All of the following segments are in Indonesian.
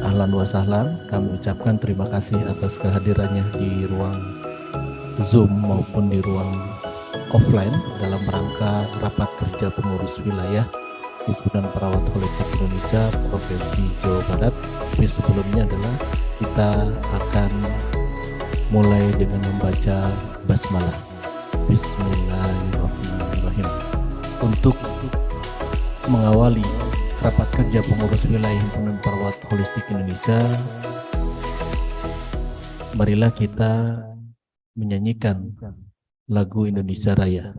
ahlan wa sahlan. Kami ucapkan terima kasih atas kehadirannya di ruang Zoom maupun di ruang offline dalam rangka rapat kerja pengurus wilayah Himpunan Perawat Holistik Indonesia Provinsi Jawa Barat. Tapi sebelumnya adalah kita akan mulai dengan membaca basmalah. Bismillahirrahmanirrahim. Untuk mengawali rapat kerja pengurus wilayah Himpunan Perawat Holistik Indonesia, marilah kita menyanyikan lagu Indonesia Raya.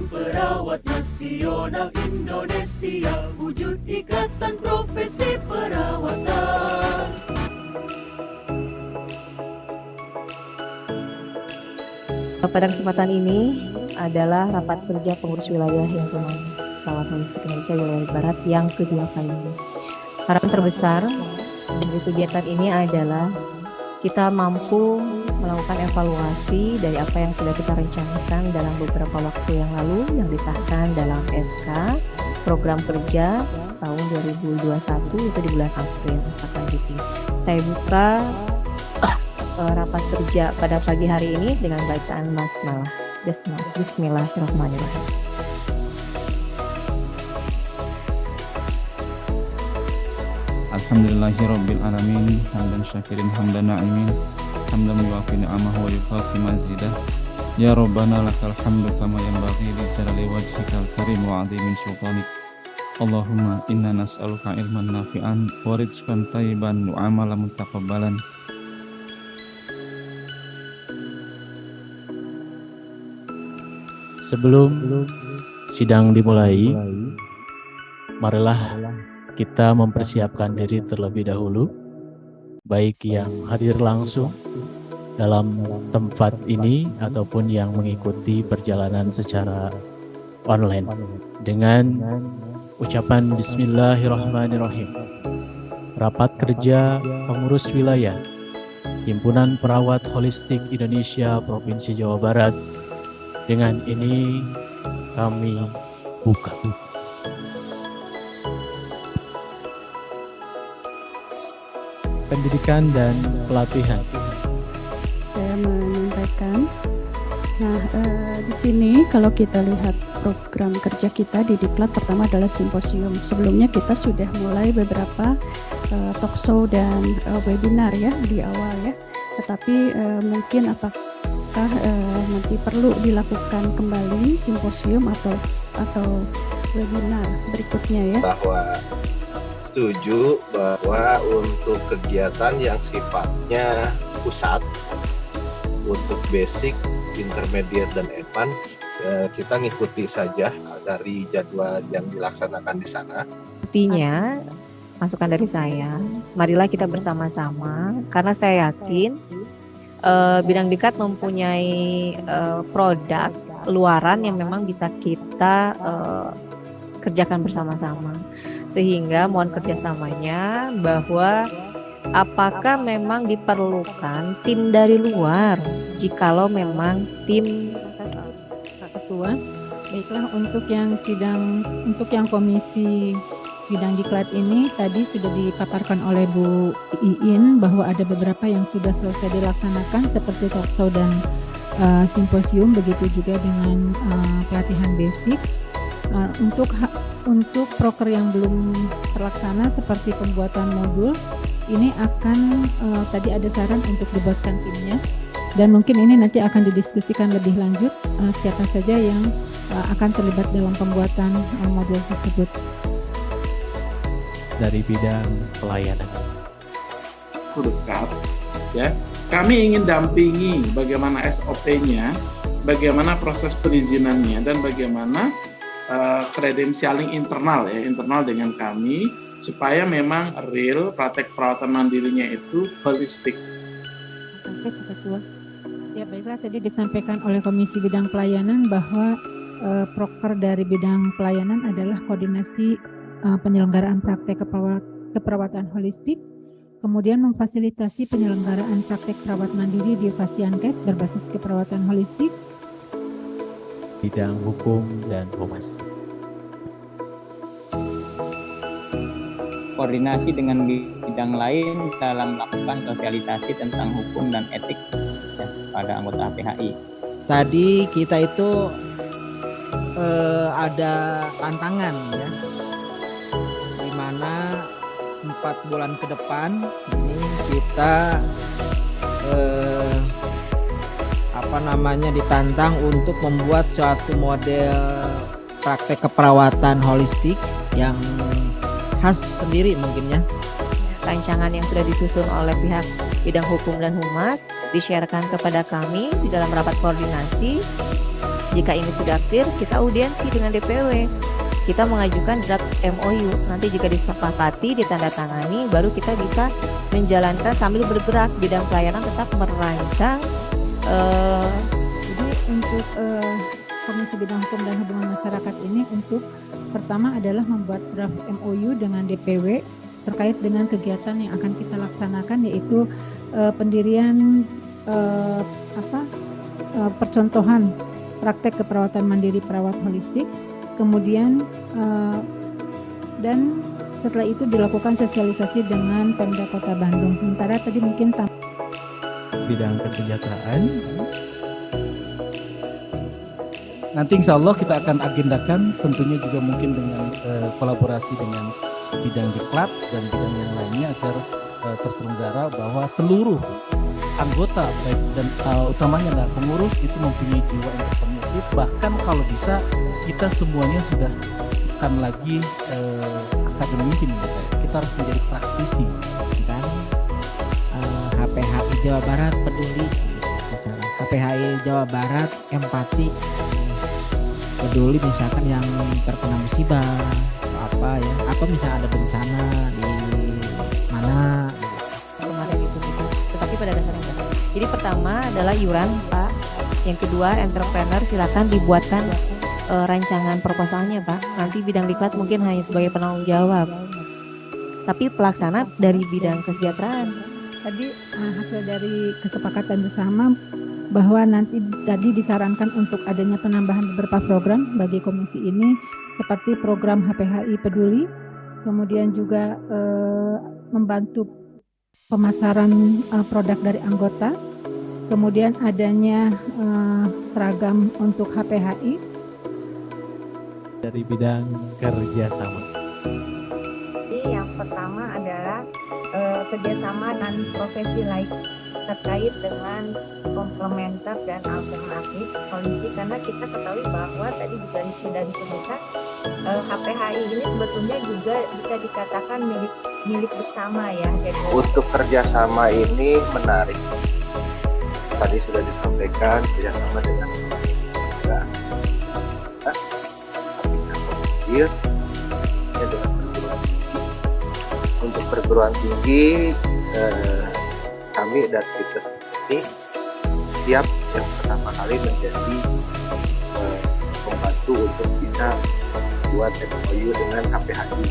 Perawat Nasional Indonesia, wujud ikatan profesi perawatan. Pada kesempatan ini adalah rapat kerja pengurus wilayah Himpunan Perawat Holistik Indonesia wilayah Barat yang kedua kalinya. Harapan terbesar dari kegiatan ini adalah kita mampu melakukan evaluasi dari apa yang sudah kita rencanakan dalam beberapa waktu yang lalu yang disahkan dalam SK program kerja tahun 2021 itu di bulan April. Saya buka rapat kerja pada pagi hari ini dengan bacaan basmalah. Bismillahirrahmanirrahim. Alhamdulillahirabbil alamin, hamdan syakirin hamdan na'imin, hamdan yuwafi ni'amahu wa yukafi mazidah. Ya Rabbana lakal hamdu kama yanbaghi li jalali wajhikal karim wa 'azimin sultanik. Allahumma inna nas'aluka ilman nafi'an wa rizqan thayyiban wa 'amalan mutaqabbalan. Sebelum sidang dimulai, marilah kita mempersiapkan diri terlebih dahulu, baik yang hadir langsung dalam tempat ini ataupun yang mengikuti perjalanan secara online dengan ucapan Bismillahirrahmanirrahim. Rapat kerja pengurus wilayah Himpunan Perawat Holistik Indonesia Provinsi Jawa Barat dengan ini kami buka. Pendidikan dan pelatihan. Saya menyampaikan. Nah, di sini kalau kita lihat program kerja kita di Diklat, pertama adalah simposium. Sebelumnya kita sudah mulai beberapa talkshow dan webinar ya di awal ya. Tetapi mungkin apakah nanti perlu dilakukan kembali simposium atau webinar berikutnya ya. Bahwa setuju bahwa untuk kegiatan yang sifatnya pusat, untuk basic, intermediate, dan advance, kita ngikuti saja dari jadwal yang dilaksanakan di sana. Artinya, masukan dari saya, marilah kita bersama-sama, karena saya yakin Bidang Diklat mempunyai produk luaran yang memang bisa kita kerjakan bersama-sama. Sehingga mohon kerjasamanya bahwa apakah memang diperlukan tim dari luar jikalau memang tim Ketua, baiklah untuk yang sidang, untuk yang komisi Bidang Diklat ini tadi sudah dipaparkan oleh Bu Iin bahwa ada beberapa yang sudah selesai dilaksanakan seperti talkshow dan simposium, begitu juga dengan pelatihan basic. Untuk proker yang belum terlaksana seperti pembuatan modul, ini akan tadi ada saran untuk dibuatkan timnya, dan mungkin ini nanti akan didiskusikan lebih lanjut siapa saja yang akan terlibat dalam pembuatan modul tersebut. Dari bidang pelayanan. Dekat, ya. Kami ingin dampingi bagaimana SOP-nya, bagaimana proses perizinannya, dan bagaimana kredensialing internal ya, internal dengan kami, supaya memang real praktek perawatan mandirinya itu holistik. Terima kasih Pak Ketua. Ya baiklah, tadi disampaikan oleh Komisi Bidang Pelayanan bahwa proker dari bidang pelayanan adalah koordinasi penyelenggaraan praktek keperawatan holistik, kemudian memfasilitasi penyelenggaraan praktek perawat mandiri di Fasiankes berbasis keperawatan holistik, bidang hukum dan humas. Koordinasi dengan bidang lain dalam melakukan sosialisasi tentang hukum dan etik ya, pada anggota HPHI. Tadi kita itu ada tantangan ya, di mana 4 bulan ke depan ini kita ditantang untuk membuat suatu model praktek keperawatan holistik yang khas sendiri mungkin ya. Rancangan yang sudah disusun oleh pihak bidang hukum dan humas di-sharekan kepada kami di dalam rapat koordinasi. Jika ini sudah clear, kita audiensi dengan DPW. Kita mengajukan draft MOU. Nanti jika disepakati, ditandatangani, baru kita bisa menjalankan sambil bergerak. Bidang pelayanan tetap merancang. Jadi untuk Komisi Bidang Hukum dan Hubungan Masyarakat ini untuk pertama adalah membuat draft MOU dengan DPW terkait dengan kegiatan yang akan kita laksanakan, yaitu pendirian percontohan praktek keperawatan mandiri perawat holistik, kemudian dan setelah itu dilakukan sosialisasi dengan Pemda Kota Bandung. Sementara tadi mungkin Bidang kesejahteraan. Nanti insya Allah kita akan agendakan, tentunya juga mungkin dengan kolaborasi dengan bidang diklat dan bidang yang lainnya agar terselenggara bahwa seluruh anggota baik dan utamanya adalah pengurus itu mempunyai jiwa entrepreneurship. Bahkan kalau bisa kita semuanya sudah bukan lagi akademisi menurut saya. Kita harus menjadi praktisi. Dan HPHI Jawa Barat peduli, misalnya HPHI Jawa Barat empati, peduli misalkan yang terkena musibah atau misalnya ada bencana di mana kemarin itu kita. Tetapi pada dasarnya enggak. Jadi pertama adalah iuran, Pak. Yang kedua, entrepreneur silakan dibuatkan rancangan proposalnya, Pak. Nanti bidang diklat mungkin hanya sebagai penanggung jawab. Tapi pelaksana dari bidang kesejahteraan. tadi hasil dari kesepakatan bersama bahwa nanti tadi disarankan untuk adanya penambahan beberapa program bagi komisi ini seperti program HPHI Peduli, kemudian juga membantu pemasaran produk dari anggota, kemudian adanya seragam untuk HPHI dari bidang kerjasama. Jadi yang pertama adalah kerjasama dan profesi lain terkait dengan komplementer dan alternatif holistik, karena kita ketahui bahwa tadi juga sudah disebutkan HPHI ini sebetulnya juga bisa dikatakan milik bersama ya. Jadi Untuk kerjasama ini menarik. Tadi sudah disampaikan kerjasama dengan lembaga, dengan perguruan tinggi. Untuk perguruan tinggi kami dan kita ini siap yang pertama kali menjadi pembantu untuk bisa buat MOU dengan HPHI.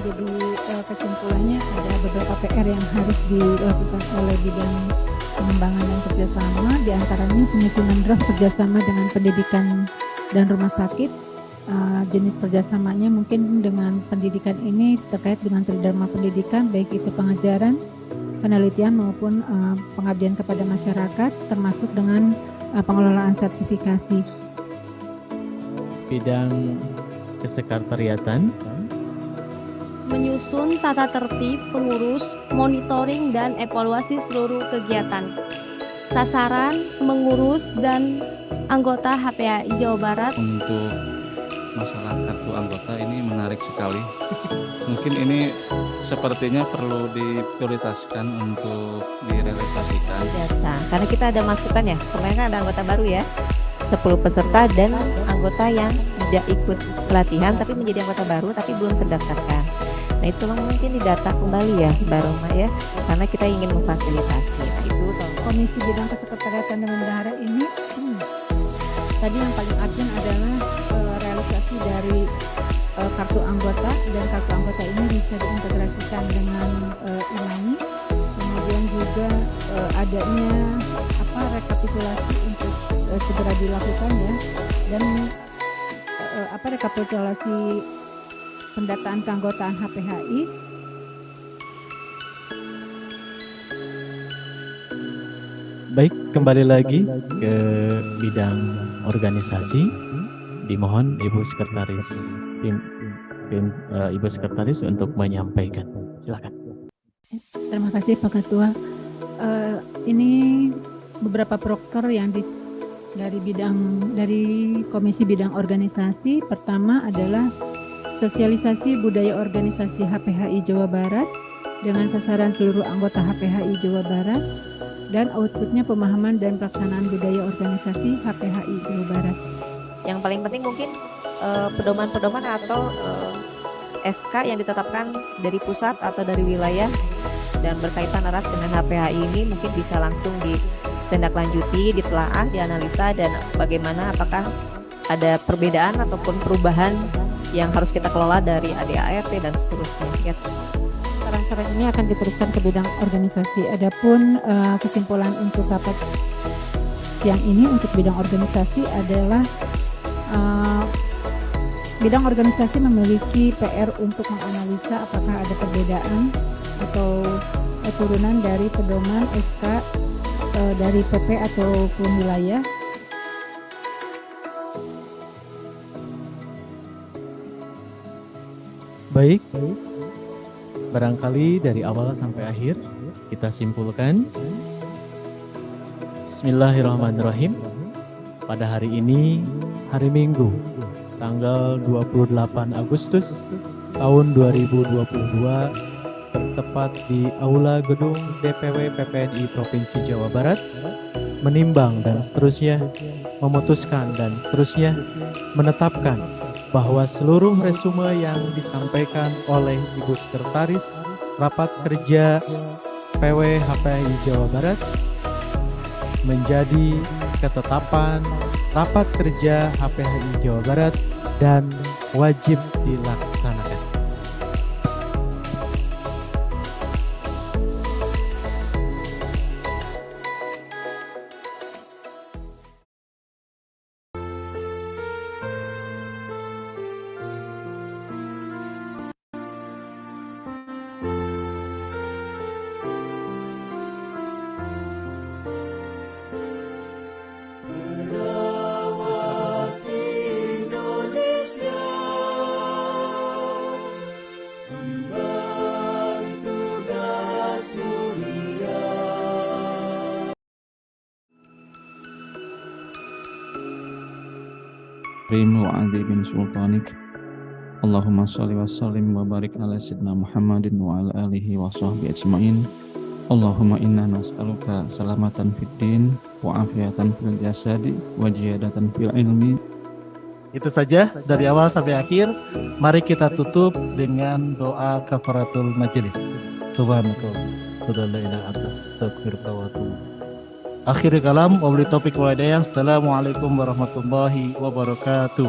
Jadi kesimpulannya ada beberapa PR yang harus dilakukan oleh bidang pengembangan dan kerjasama, diantaranya penyusunan draft kerjasama dengan pendidikan dan rumah sakit. Jenis kerjasamanya mungkin dengan pendidikan ini terkait dengan tridharma pendidikan, baik itu pengajaran, penelitian maupun pengabdian kepada masyarakat, termasuk dengan pengelolaan sertifikasi. Bidang kesekretariatan, menyusun tata tertib pengurus, monitoring dan evaluasi seluruh kegiatan. Sasaran, mengurus dan anggota HPHI Jawa Barat. Untuk masalah kartu anggota ini menarik sekali. Mungkin ini sepertinya perlu diprioritaskan untuk direalisasikan. data, karena kita ada masukan ya, kemarin kan ada anggota baru ya, 10 peserta dan anggota yang tidak ikut pelatihan tapi menjadi anggota baru tapi belum terdaftarkan. Nah itu mungkin didata kembali ya Mbak Roma ya, karena kita ingin memfasilitasi. Komisi Bidang Kesekretariatan dan Bendahara ini tadi yang paling urgent adalah realisasi dari kartu anggota, dan kartu anggota ini bisa diintegrasikan dengan Imani. Kemudian juga adanya rekapitulasi untuk segera dilakukan ya, dan rekapitulasi pendataan keanggotaan HPHI. Baik, kembali lagi ke bidang organisasi. Dimohon Ibu Sekretaris Ibu Sekretaris untuk menyampaikan. Silakan. Terima kasih Pak Ketua. Ini beberapa proker yang dari Komisi Bidang Organisasi. Pertama adalah sosialisasi budaya organisasi HPHI Jawa Barat dengan sasaran seluruh anggota HPHI Jawa Barat, dan outputnya pemahaman dan pelaksanaan budaya organisasi HPHI Jawa Barat. Yang paling penting mungkin pedoman-pedoman atau SK yang ditetapkan dari pusat atau dari wilayah dan berkaitan erat dengan HPHI ini mungkin bisa langsung ditindaklanjuti, ditelaah, dianalisa, dan bagaimana apakah ada perbedaan ataupun perubahan yang harus kita kelola dari ADART dan seterusnya. Ya. Saran-saran ini akan diteruskan ke bidang organisasi. Adapun kesimpulan untuk rapat siang ini untuk bidang organisasi adalah bidang organisasi memiliki PR untuk menganalisa apakah ada perbedaan atau turunan dari pedoman SK dari PP ataupun wilayah. Baik, barangkali dari awal sampai akhir kita simpulkan. Bismillahirrahmanirrahim. Pada hari ini, hari Minggu, tanggal 28 Agustus tahun 2022, bertepat di Aula Gedung DPW PPNI Provinsi Jawa Barat, menimbang dan seterusnya, memutuskan dan seterusnya, menetapkan bahwa seluruh resume yang disampaikan oleh Ibu Sekretaris Rapat Kerja PW HPHI Jawa Barat menjadi ketetapan Rapat Kerja HPHI Jawa Barat dan wajib dilaksanakan. Wa'adhi bin sultanik. Allahumma salli wa sallim wa barik ala sayyidina Muhammadin wa ala alihi wa sahbihi ajma'in. Allahumma inna nas'aluka salamatan fid din wa afiatan fil jasadi wa ziyadatan fil ilmi. Itu saja dari awal sampai akhir. Mari kita tutup dengan doa kafaratul majelis. Subhanallah, astagfirullah wa atubu. Akhir kalam, wabillahi taufiq wal hidayah. Assalamualaikum warahmatullahi wabarakatuh.